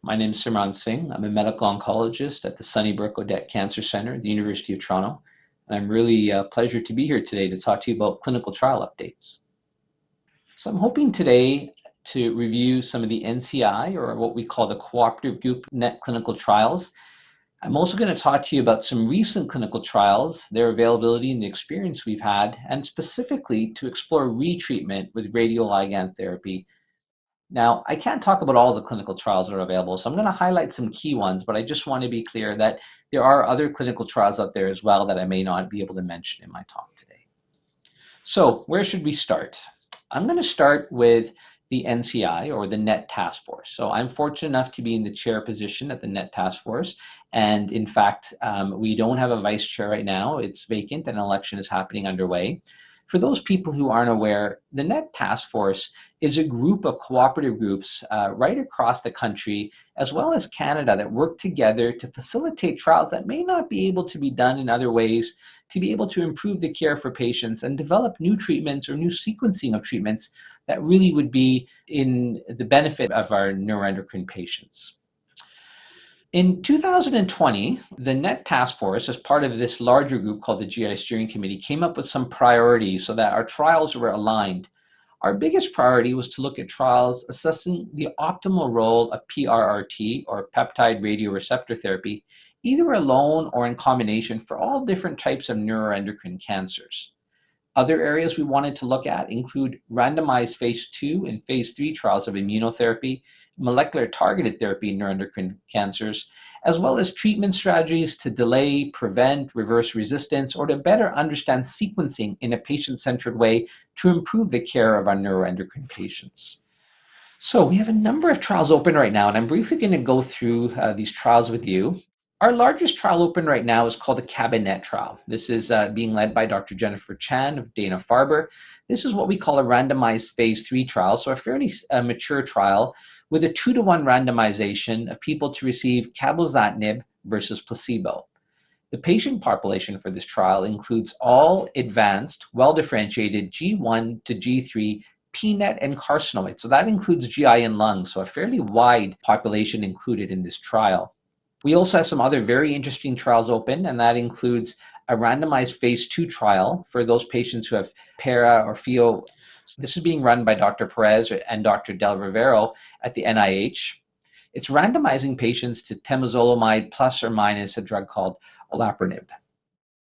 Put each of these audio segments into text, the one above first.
My name is Simron Singh. I'm a medical oncologist at the Sunnybrook Odette Cancer Center at the University of Toronto. And I'm really a pleasure to be here today to talk to you about clinical trial updates. So I'm hoping today to review some of the NCI, or what we call the Cooperative Group Net Clinical Trials. I'm also going to talk to you about some recent clinical trials, their availability and the experience we've had, and specifically to explore retreatment with radioligand therapy. Now, I can't talk about all the clinical trials that are available, so I'm going to highlight some key ones, but I just want to be clear that there are other clinical trials out there as well that I may not be able to mention in my talk today. So, where should we start? I'm going to start with the NCI, or the NET Task Force. So I'm fortunate enough to be in the chair position at the NET Task Force. And in fact, we don't have a vice chair right now. It's vacant and an election is happening underway. For those people who aren't aware, the NET Task Force is a group of cooperative groups right across the country, as well as Canada, that work together to facilitate trials that may not be able to be done in other ways, to be able to improve the care for patients and develop new treatments or new sequencing of treatments that really would be in the benefit of our neuroendocrine patients. In 2020, the NET Task Force, as part of this larger group called the GI Steering Committee, came up with some priorities so that our trials were aligned. Our biggest priority was to look at trials assessing the optimal role of PRRT, or peptide radioreceptor therapy, either alone or in combination for all different types of neuroendocrine cancers. Other areas we wanted to look at include randomized phase 2 and phase 3 trials of immunotherapy, molecular targeted therapy in neuroendocrine cancers, as well as treatment strategies to delay, prevent, reverse resistance, or to better understand sequencing in a patient-centered way to improve the care of our neuroendocrine patients. So we have a number of trials open right now, and I'm briefly going to go through these trials with you. Our largest trial open right now is called the Cabinet trial. This is being led by Dr. Jennifer Chan of Dana-Farber. This is what we call a randomized phase 3 trial, so a fairly mature trial with a 2-to-1 randomization of people to receive cabozantinib versus placebo. The patient population for this trial includes all advanced, well-differentiated G1 to G3 PNET and carcinoid. So that includes GI and lungs, so a fairly wide population included in this trial. We also have some other very interesting trials open, and that includes a randomized phase 2 trial for those patients who have para or FEO. This is being run by Dr. Perez and Dr. Del Rivero at the NIH. It's randomizing patients to temozolomide plus or minus a drug called olaparib.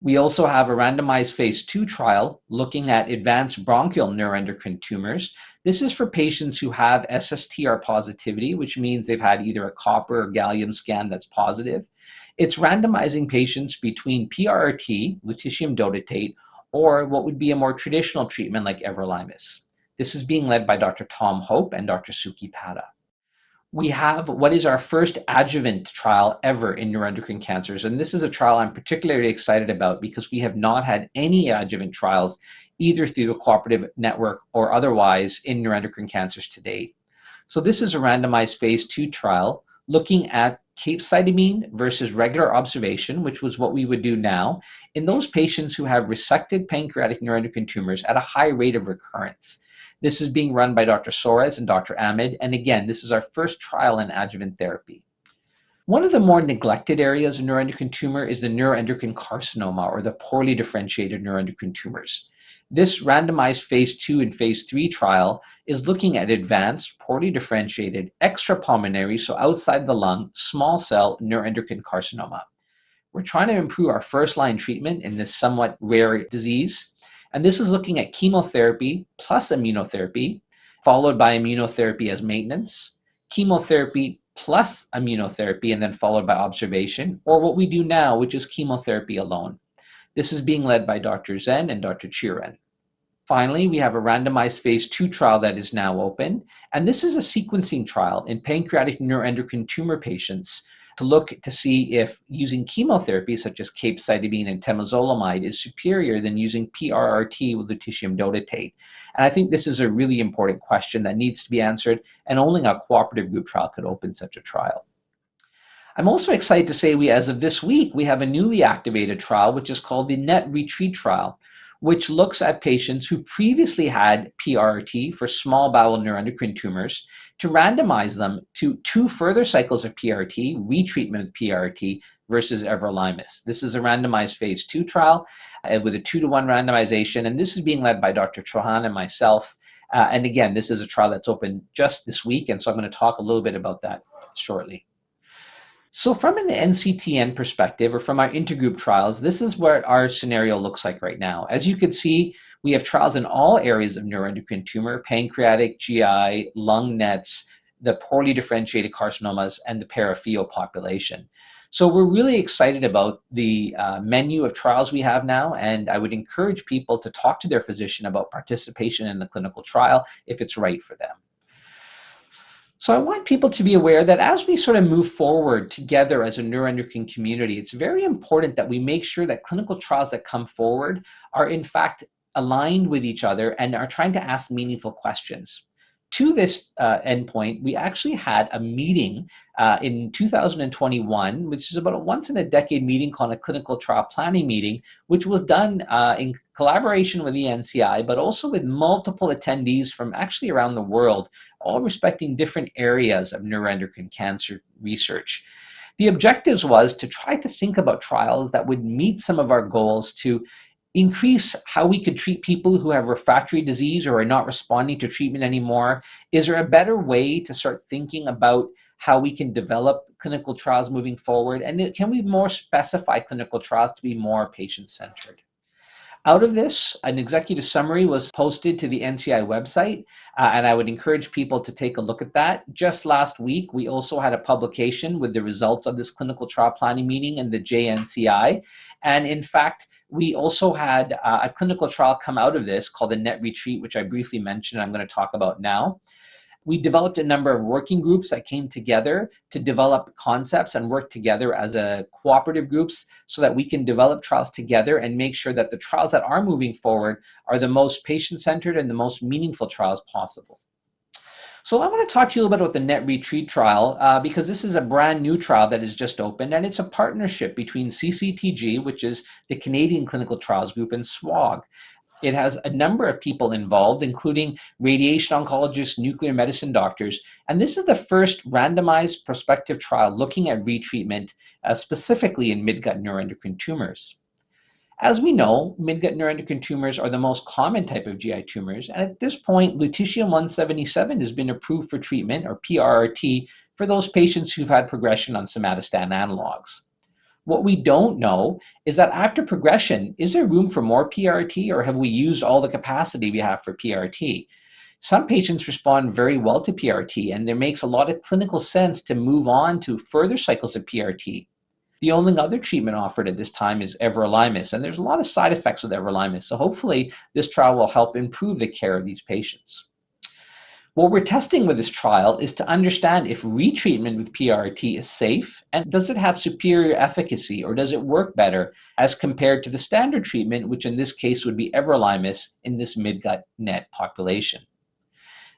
We also have a randomized phase 2 trial looking at advanced bronchial neuroendocrine tumors. This is for patients who have SSTR positivity, which means they've had either a copper or gallium scan that's positive. It's randomizing patients between PRRT, lutetium dotatate, or what would be a more traditional treatment like everolimus. This is being led by Dr. Tom Hope and Dr. Suki Pada. We have what is our first adjuvant trial ever in neuroendocrine cancers. And this is a trial I'm particularly excited about because we have not had any adjuvant trials either through the cooperative network or otherwise in neuroendocrine cancers to date. So this is a randomized phase 2 trial looking at capecitabine versus regular observation, which was what we would do now, in those patients who have resected pancreatic neuroendocrine tumors at a high rate of recurrence. This is being run by Dr. Soares and Dr. Ahmed, and again, this is our first trial in adjuvant therapy. One of the more neglected areas of neuroendocrine tumor is the neuroendocrine carcinoma, or the poorly differentiated neuroendocrine tumors. This randomized phase 2 and phase 3 trial is looking at advanced, poorly differentiated, extrapulmonary, so outside the lung, small cell neuroendocrine carcinoma. We're trying to improve our first-line treatment in this somewhat rare disease. And this is looking at chemotherapy plus immunotherapy, followed by immunotherapy as maintenance, chemotherapy plus immunotherapy, and then followed by observation, or what we do now, which is chemotherapy alone. This is being led by Dr. Zen and Dr. Chiren. Finally, we have a randomized phase 2 trial that is now open, and this is a sequencing trial in pancreatic neuroendocrine tumor patients to look to see if using chemotherapy such as capecitabine and temozolomide is superior than using PRRT with lutetium dotatate. And I think this is a really important question that needs to be answered, and only a cooperative group trial could open such a trial. I'm also excited to say as of this week, we have a newly activated trial, which is called the NET Retreat trial. which looks at patients who previously had PRRT for small bowel neuroendocrine tumors to randomize them to 2 further cycles of PRRT, retreatment with PRRT versus everolimus. This is a randomized phase 2 trial with a 2-to-1 randomization, and this is being led by Dr. Chauhan and myself. And again, this is a trial that's open just this week, and so I'm going to talk a little bit about that shortly. So from an NCTN perspective, or from our intergroup trials, this is what our scenario looks like right now. As you can see, we have trials in all areas of neuroendocrine tumor: pancreatic, GI, lung NETs, the poorly differentiated carcinomas, and the peripheral population. So we're really excited about the menu of trials we have now, and I would encourage people to talk to their physician about participation in the clinical trial if it's right for them. So I want people to be aware that as we sort of move forward together as a neuroendocrine community, it's very important that we make sure that clinical trials that come forward are in fact aligned with each other and are trying to ask meaningful questions. To this endpoint, we actually had a meeting in 2021, which is about a once in a decade meeting called a clinical trial planning meeting, which was done in collaboration with the NCI, but also with multiple attendees from actually around the world, all respecting different areas of neuroendocrine cancer research. The objectives was to try to think about trials that would meet some of our goals to increase how we could treat people who have refractory disease or are not responding to treatment anymore. Is there a better way to start thinking about how we can develop clinical trials moving forward? And can we more specify clinical trials to be more patient-centered? Out of this, an executive summary was posted to the NCI website, and I would encourage people to take a look at that. Just last week, we also had a publication with the results of this clinical trial planning meeting in the JNCI. And in fact, we also had a clinical trial come out of this called the NET Retreat, which I briefly mentioned, I'm going to talk about now. We developed a number of working groups that came together to develop concepts and work together as a cooperative groups so that we can develop trials together and make sure that the trials that are moving forward are the most patient-centered and the most meaningful trials possible. So I want to talk to you a little bit about the NET Retreat trial because this is a brand new trial that has just opened, and it's a partnership between CCTG, which is the Canadian Clinical Trials Group, and SWOG. It has a number of people involved, including radiation oncologists, nuclear medicine doctors, and this is the first randomized prospective trial looking at retreatment specifically in midgut neuroendocrine tumors. As we know, midgut neuroendocrine tumors are the most common type of GI tumors, and at this point, lutetium-177 has been approved for treatment, or PRRT, for those patients who've had progression on somatostatin analogs. What we don't know is that after progression, is there room for more PRT, or have we used all the capacity we have for PRT? Some patients respond very well to PRT, and there makes a lot of clinical sense to move on to further cycles of PRT. The only other treatment offered at this time is everolimus, and there's a lot of side effects with everolimus, so hopefully this trial will help improve the care of these patients. What we're testing with this trial is to understand if retreatment with PRRT is safe, and does it have superior efficacy, or does it work better as compared to the standard treatment, which in this case would be everolimus in this midgut NET population.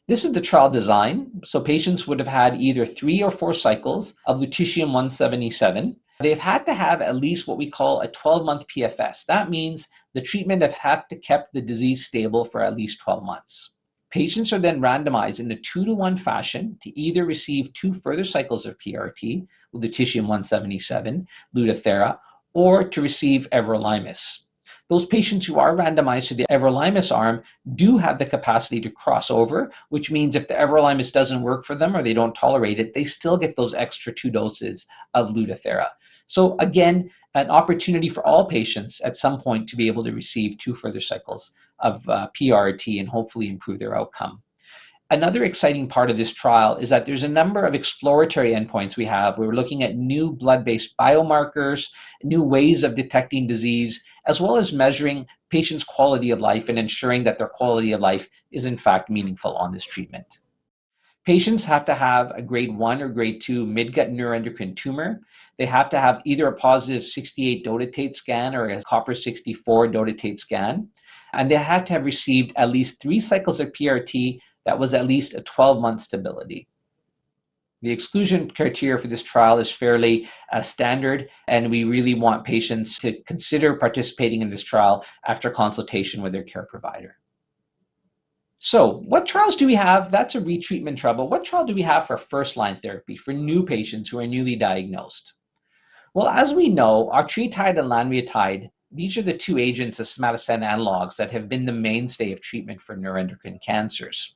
This is the trial design. So patients would have had either 3 or 4 cycles of lutetium-177. They've had to have at least what we call a 12-month PFS. That means the treatment have had to keep the disease stable for at least 12 months. Patients are then randomized in a 2-to-1 fashion to either receive 2 further cycles of PRT with lutetium-177, Lutathera, or to receive everolimus. Those patients who are randomized to the everolimus arm do have the capacity to cross over, which means if the everolimus doesn't work for them or they don't tolerate it, they still get those extra 2 doses of Lutathera. So again, an opportunity for all patients at some point to be able to receive 2 further cycles of PRT and hopefully improve their outcome. Another exciting part of this trial is that there's a number of exploratory endpoints we have. We're looking at new blood-based biomarkers, new ways of detecting disease, as well as measuring patients' quality of life and ensuring that their quality of life is in fact meaningful on this treatment. Patients have to have a grade 1 or grade 2 midgut neuroendocrine tumor. They have to have either a positive 68 dotatate scan or a copper 64 dotatate scan. And they have to have received at least 3 cycles of PRT that was at least a 12-month stability. The exclusion criteria for this trial is fairly standard, and we really want patients to consider participating in this trial after consultation with their care provider. So what trials do we have? That's a retreatment trial, but what trial do we have for first-line therapy for new patients who are newly diagnosed? Well, as we know, octreotide and lanreotide, these are the two agents as somatostatin analogs that have been the mainstay of treatment for neuroendocrine cancers.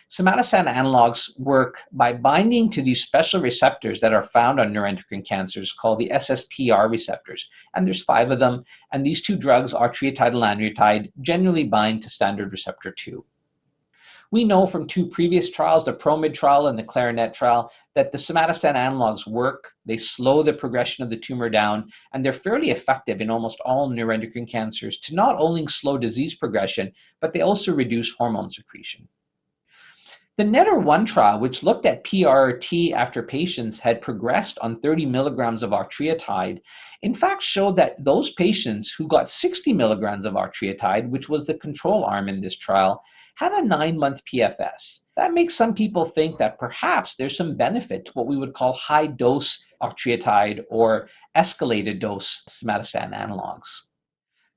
Somatostatin analogs work by binding to these special receptors that are found on neuroendocrine cancers called the SSTR receptors. And there's 5 of them. And these two drugs, octreotide and lanreotide, generally bind to standard receptor 2. We know from 2 previous trials, the PROMID trial and the CLARINET trial, that the somatostatin analogs work. They slow the progression of the tumor down, and they're fairly effective in almost all neuroendocrine cancers to not only slow disease progression, but they also reduce hormone secretion. The NETTER-1 trial, which looked at PRRT after patients had progressed on 30 milligrams of octreotide, in fact showed that those patients who got 60 milligrams of octreotide, which was the control arm in this trial, had a 9-month PFS. That makes some people think that perhaps there's some benefit to what we would call high dose octreotide or escalated dose somatostatin analogs.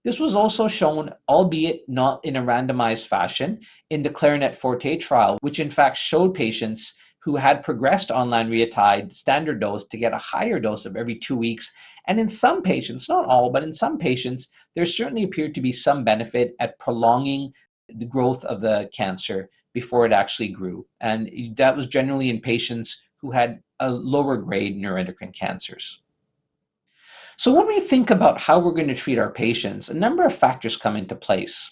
This was also shown, albeit not in a randomized fashion, in the CLARINET Forte trial, which in fact showed patients who had progressed on lanreotide standard dose to get a higher dose of every 2 weeks. And in some patients, not all, but in some patients, there certainly appeared to be some benefit at prolonging the growth of the cancer before it actually grew. And that was generally in patients who had a lower grade neuroendocrine cancers. So when we think about how we're going to treat our patients, a number of factors come into place.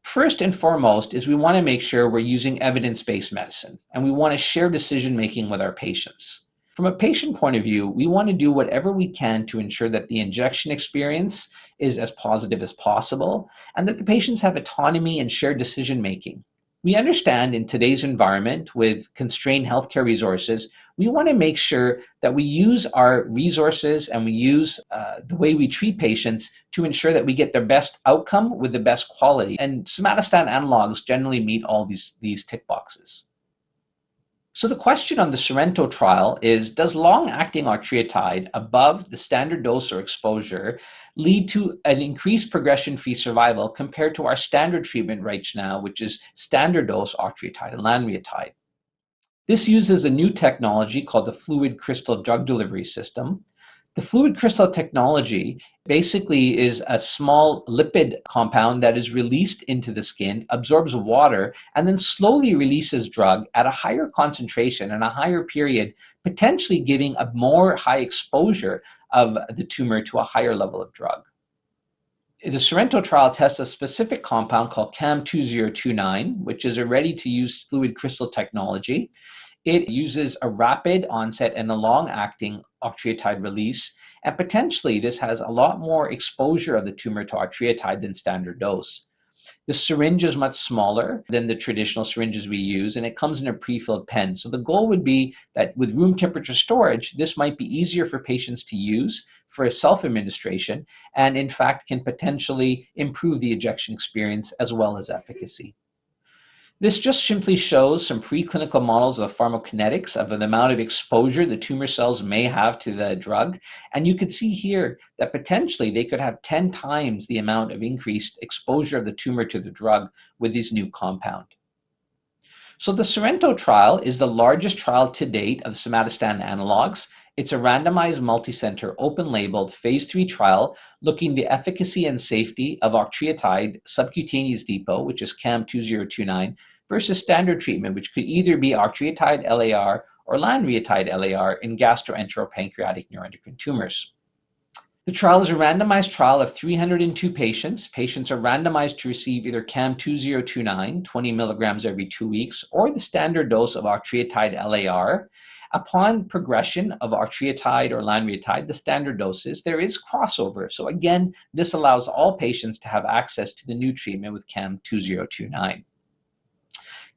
First and foremost is we want to make sure we're using evidence-based medicine, and we want to share decision-making with our patients. From a patient point of view, we want to do whatever we can to ensure that the injection experience is as positive as possible, and that the patients have autonomy and shared decision-making. We understand in today's environment with constrained healthcare resources, we want to make sure that we use our resources and we use the way we treat patients to ensure that we get their best outcome with the best quality. And somatostatin analogs generally meet all these tick boxes. So the question on the SORENTO trial is, does long-acting octreotide above the standard dose or exposure lead to an increased progression-free survival compared to our standard treatment right now, which is standard dose octreotide and lanreotide? This uses a new technology called the fluid crystal drug delivery system. The fluid crystal technology basically is a small lipid compound that is released into the skin, absorbs water, and then slowly releases drug at a higher concentration and a higher period, potentially giving a more high exposure of the tumor to a higher level of drug. The SORENTO trial tests a specific compound called CAM2029, which is a ready-to-use fluid crystal technology. It uses a rapid onset and a long-acting octreotide release, and potentially this has a lot more exposure of the tumor to octreotide than standard dose. The syringe is much smaller than the traditional syringes we use, and it comes in a pre-filled pen. So the goal would be that with room temperature storage, this might be easier for patients to use for a self-administration, and in fact can potentially improve the injection experience as well as efficacy. This just simply shows some preclinical models of pharmacokinetics of the amount of exposure the tumor cells may have to the drug. And you can see here that potentially they could have 10 times the amount of increased exposure of the tumor to the drug with this new compound. So the SORENTO trial is the largest trial to date of somatostatin analogs. It's a randomized, multicenter, open-labeled phase 3 trial looking at the efficacy and safety of octreotide subcutaneous depot, which is CAM2029, versus standard treatment, which could either be octreotide LAR or lanreotide LAR in gastroenteropancreatic neuroendocrine tumors. The trial is a randomized trial of 302 patients. Patients are randomized to receive either CAM2029, 20 milligrams every 2 weeks, or the standard dose of octreotide LAR. Upon progression of octreotide or lanreotide, the standard doses, there is crossover. So again, this allows all patients to have access to the new treatment with CAM2029.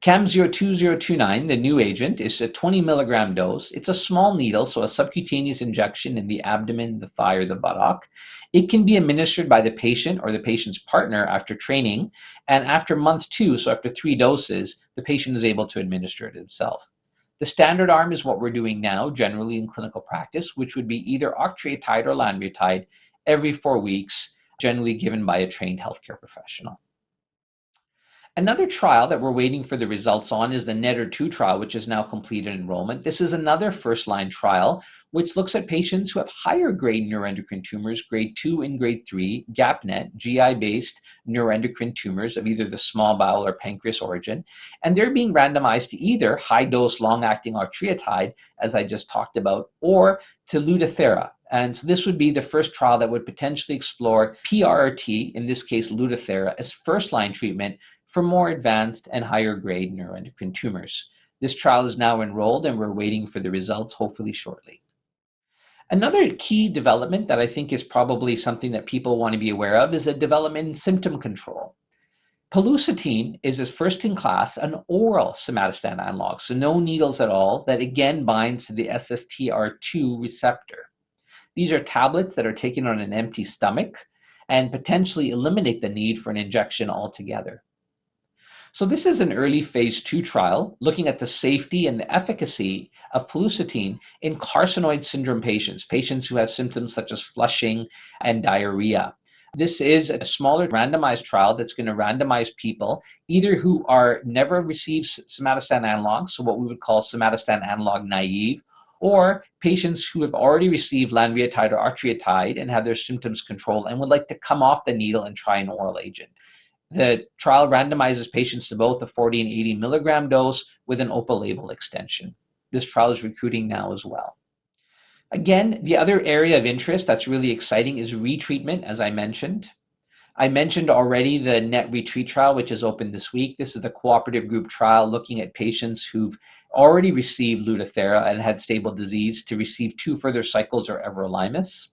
CAM2029, the new agent, is a 20 milligram dose. It's a small needle, so a subcutaneous injection in the abdomen, the thigh, or the buttock. It can be administered by the patient or the patient's partner after training, and after month 2, so after 3 doses, the patient is able to administer it himself. The standard arm is what we're doing now, generally in clinical practice, which would be either octreotide or lanreotide every 4 weeks, generally given by a trained healthcare professional. Another trial that we're waiting for the results on is the NETTER-2 trial, which is now completed enrollment. This is another first-line trial which looks at patients who have higher grade neuroendocrine tumors, grade 2 and grade 3, GAPNet, GI-based neuroendocrine tumors of either the small bowel or pancreas origin, and they're being randomized to either high-dose long-acting octreotide, as I just talked about, or to Lutathera. And so this would be the first trial that would potentially explore PRRT, in this case Lutathera, as first-line treatment for more advanced and higher grade neuroendocrine tumors. This trial is now enrolled and we're waiting for the results hopefully shortly. Another key development that I think is probably something that people want to be aware of is a development in symptom control. Palousitine is as first in class an oral somatostatin analog, so no needles at all, that again binds to the SSTR2 receptor. These are tablets that are taken on an empty stomach and potentially eliminate the need for an injection altogether. So this is an early phase 2 trial looking at the safety and the efficacy of palousitine in carcinoid syndrome patients, patients who have symptoms such as flushing and diarrhea. This is a smaller randomized trial that's going to randomize people either who are never received somatostatin analogs, so what we would call somatostatin analog naive, or patients who have already received lanreotide or octreotide and have their symptoms controlled and would like to come off the needle and try an oral agent. The trial randomizes patients to both a 40 and 80 milligram dose with an open label extension. This trial is recruiting now as well. Again, the other area of interest that's really exciting is retreatment, as I mentioned. I mentioned already the NET retreat trial, which is open this week. This is the cooperative group trial looking at patients who've already received Lutathera and had stable disease to receive 2 further cycles or everolimus.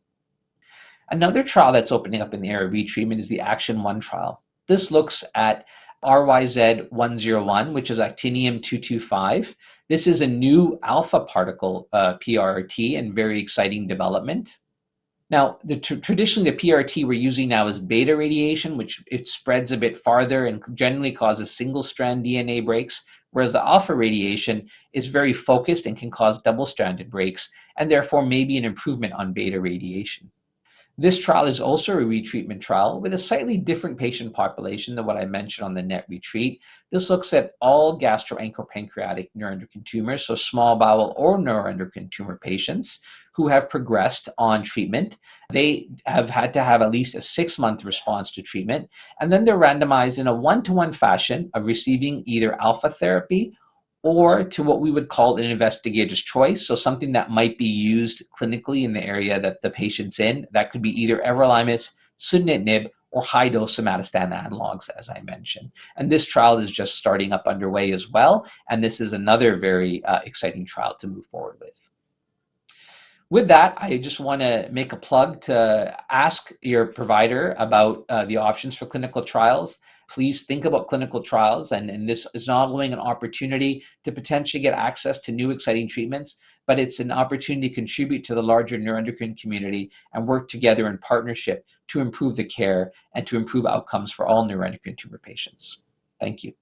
Another trial that's opening up in the area of retreatment is the ACTION-1 trial. This looks at RYZ101, which is actinium-225. This is a new alpha particle PRRT and very exciting development. Now, traditionally the PRRT we're using now is beta radiation, which it spreads a bit farther and generally causes single-strand DNA breaks, whereas the alpha radiation is very focused and can cause double-stranded breaks, and therefore may be an improvement on beta radiation. This trial is also a retreatment trial with a slightly different patient population than what I mentioned on the NET retreat. This looks at all gastroenteropancreatic neuroendocrine tumors, so small bowel or neuroendocrine tumor patients who have progressed on treatment. They have had to have at least a 6-month response to treatment, and then they're randomized in a 1-to-1 fashion of receiving either alpha therapy or to what we would call an investigator's choice, so something that might be used clinically in the area that the patient's in. That could be either everolimus, sunitinib, or high-dose somatostatin analogs, as I mentioned. And this trial is just starting up underway as well, and this is another very exciting trial to move forward with. With that, I just want to make a plug to ask your provider about the options for clinical trials. Please think about clinical trials, and this is not only an opportunity to potentially get access to new exciting treatments, but it's an opportunity to contribute to the larger neuroendocrine community and work together in partnership to improve the care and to improve outcomes for all neuroendocrine tumor patients. Thank you.